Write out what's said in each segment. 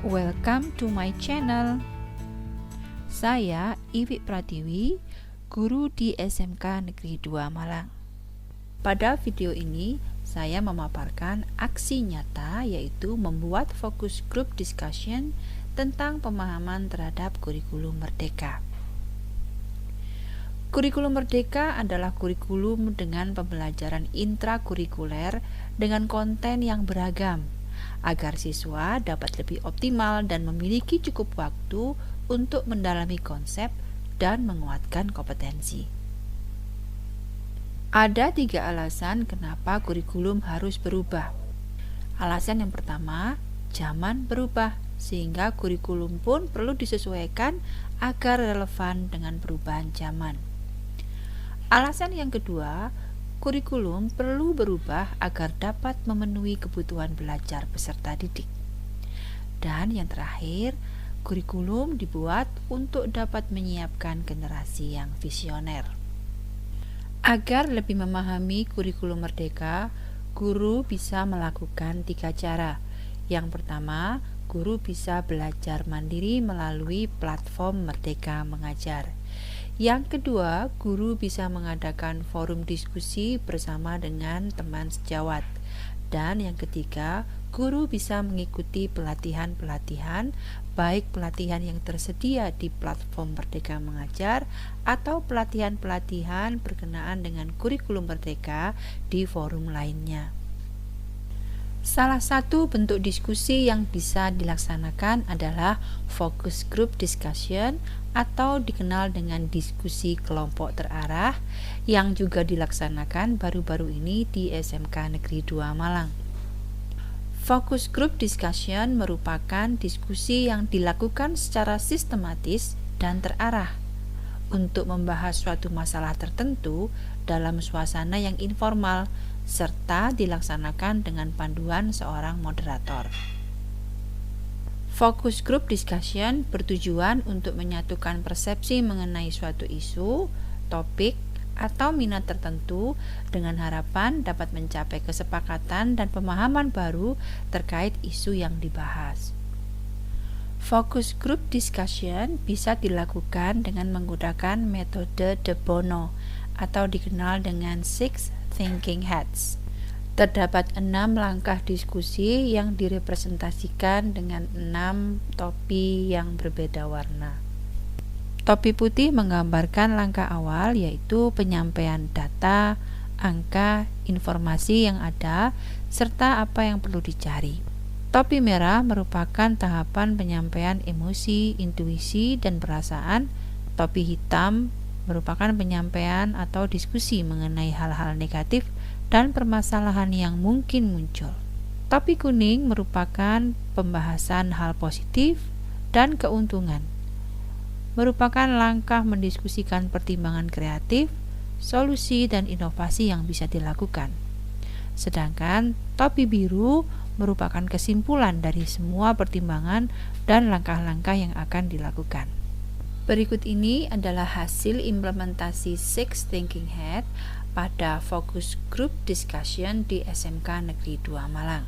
Welcome to my channel. Saya Iwi Pratiwi, guru di SMK Negeri 2 Malang. Pada video ini, saya memaparkan aksi nyata, yaitu membuat fokus group discussion tentang pemahaman terhadap kurikulum merdeka. Kurikulum merdeka adalah kurikulum dengan pembelajaran intrakurikuler dengan konten yang beragam, agar siswa dapat lebih optimal dan memiliki cukup waktu untuk mendalami konsep dan menguatkan kompetensi. Ada 3 alasan kenapa kurikulum harus berubah. Alasan yang pertama, zaman berubah, sehingga kurikulum pun perlu disesuaikan agar relevan dengan perubahan zaman. Alasan yang kedua, kurikulum perlu berubah agar dapat memenuhi kebutuhan belajar peserta didik. Dan yang terakhir, kurikulum dibuat untuk dapat menyiapkan generasi yang visioner. Agar lebih memahami kurikulum merdeka, guru bisa melakukan 3 cara. Yang pertama, guru bisa belajar mandiri melalui platform Merdeka Mengajar. Yang kedua, guru bisa mengadakan forum diskusi bersama dengan teman sejawat. Dan yang ketiga, guru bisa mengikuti pelatihan-pelatihan, baik pelatihan yang tersedia di platform Merdeka Mengajar atau pelatihan-pelatihan berkenaan dengan kurikulum merdeka di forum lainnya. Salah satu bentuk diskusi yang bisa dilaksanakan adalah focus group discussion atau dikenal dengan diskusi kelompok terarah yang juga dilaksanakan baru-baru ini di SMK Negeri 2 Malang. Focus group discussion merupakan diskusi yang dilakukan secara sistematis dan terarah untuk membahas suatu masalah tertentu dalam suasana yang informal serta dilaksanakan dengan panduan seorang moderator. Focus group discussion bertujuan untuk menyatukan persepsi mengenai suatu isu, topik, atau minat tertentu dengan harapan dapat mencapai kesepakatan dan pemahaman baru terkait isu yang dibahas. Focus group discussion bisa dilakukan dengan menggunakan metode De Bono atau dikenal dengan 6 Thinking Hats. Terdapat 6 langkah diskusi yang direpresentasikan dengan 6 topi yang berbeda warna. Topi putih menggambarkan langkah awal, yaitu penyampaian data, angka, informasi yang ada, serta apa yang perlu dicari. Topi merah merupakan tahapan penyampaian emosi, intuisi, dan perasaan. Topi hitam merupakan penyampaian atau diskusi mengenai hal-hal negatif dan permasalahan yang mungkin muncul. Topi kuning merupakan pembahasan hal positif dan keuntungan. Merupakan langkah mendiskusikan pertimbangan kreatif, solusi, dan inovasi yang bisa dilakukan. Sedangkan topi biru merupakan kesimpulan dari semua pertimbangan dan langkah-langkah yang akan dilakukan. Berikut ini adalah hasil implementasi 6 Thinking Hat pada focus group discussion di SMK Negeri 2 Malang.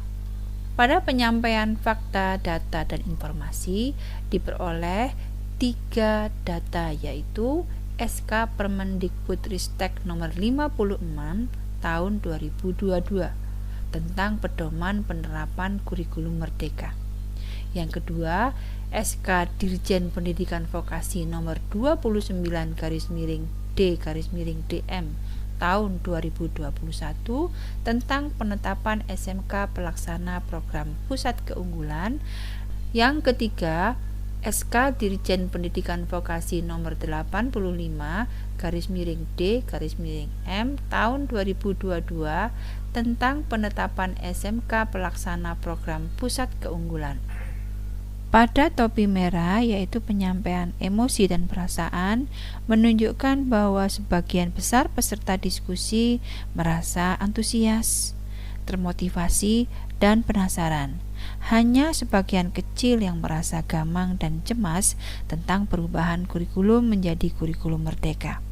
Pada penyampaian fakta, data, dan informasi diperoleh 3 data, yaitu SK Permendikbudristek nomor 56 tahun 2022 tentang pedoman penerapan kurikulum merdeka. Yang kedua, SK Dirjen Pendidikan Vokasi nomor 29/D/DM tahun 2021 tentang penetapan SMK pelaksana program pusat keunggulan. Yang ketiga, SK Dirjen Pendidikan Vokasi nomor 85/D/M tahun 2022 tentang penetapan SMK pelaksana program pusat keunggulan. Pada topi merah, yaitu penyampaian emosi dan perasaan, menunjukkan bahwa sebagian besar peserta diskusi merasa antusias, termotivasi, dan penasaran. Hanya sebagian kecil yang merasa gamang dan cemas tentang perubahan kurikulum menjadi kurikulum merdeka.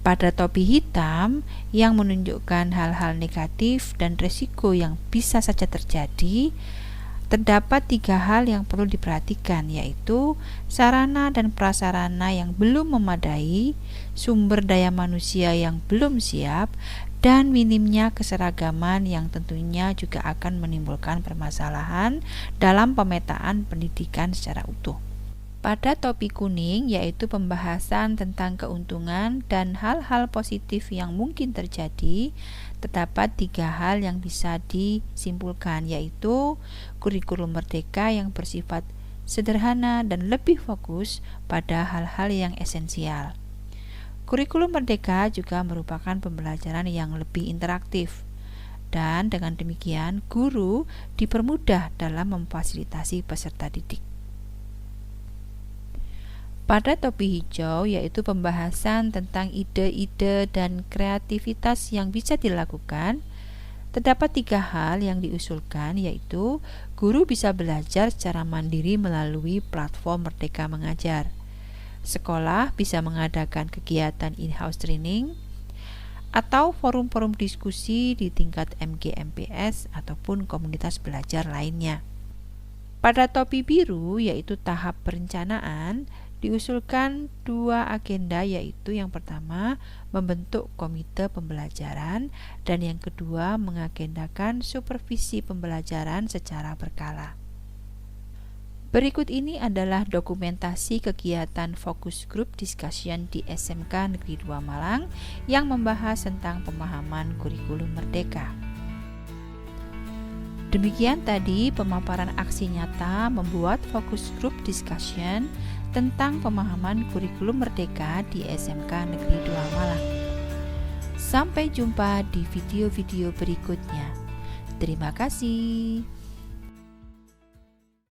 Pada topi hitam yang menunjukkan hal-hal negatif dan resiko yang bisa saja terjadi, Terdapat 3 hal yang perlu diperhatikan, yaitu sarana dan prasarana yang belum memadai, sumber daya manusia yang belum siap, dan minimnya keseragaman yang tentunya juga akan menimbulkan permasalahan dalam pemetaan pendidikan secara utuh. Pada topi kuning, yaitu pembahasan tentang keuntungan dan hal-hal positif yang mungkin terjadi, terdapat 3 hal yang bisa disimpulkan, yaitu kurikulum merdeka yang bersifat sederhana dan lebih fokus pada hal-hal yang esensial. Kurikulum merdeka juga merupakan pembelajaran yang lebih interaktif, dan dengan demikian guru dipermudah dalam memfasilitasi peserta didik. Pada topi hijau, yaitu pembahasan tentang ide-ide dan kreativitas yang bisa dilakukan, terdapat 3 hal yang diusulkan, yaitu guru bisa belajar secara mandiri melalui platform Merdeka Mengajar. Sekolah bisa mengadakan kegiatan in-house training atau forum-forum diskusi di tingkat MG-MPS ataupun komunitas belajar lainnya. Pada topi biru, yaitu tahap perencanaan, diusulkan 2 agenda, yaitu yang pertama membentuk komite pembelajaran dan yang kedua mengagendakan supervisi pembelajaran secara berkala. Berikut ini adalah dokumentasi kegiatan Focus Group Discussion di SMK Negeri 2 Malang yang membahas tentang pemahaman kurikulum merdeka. Demikian tadi pemaparan aksi nyata membuat Focus Group Discussion tentang pemahaman kurikulum merdeka di SMK Negeri 2 Malang. Sampai jumpa di video-video berikutnya. Terima kasih.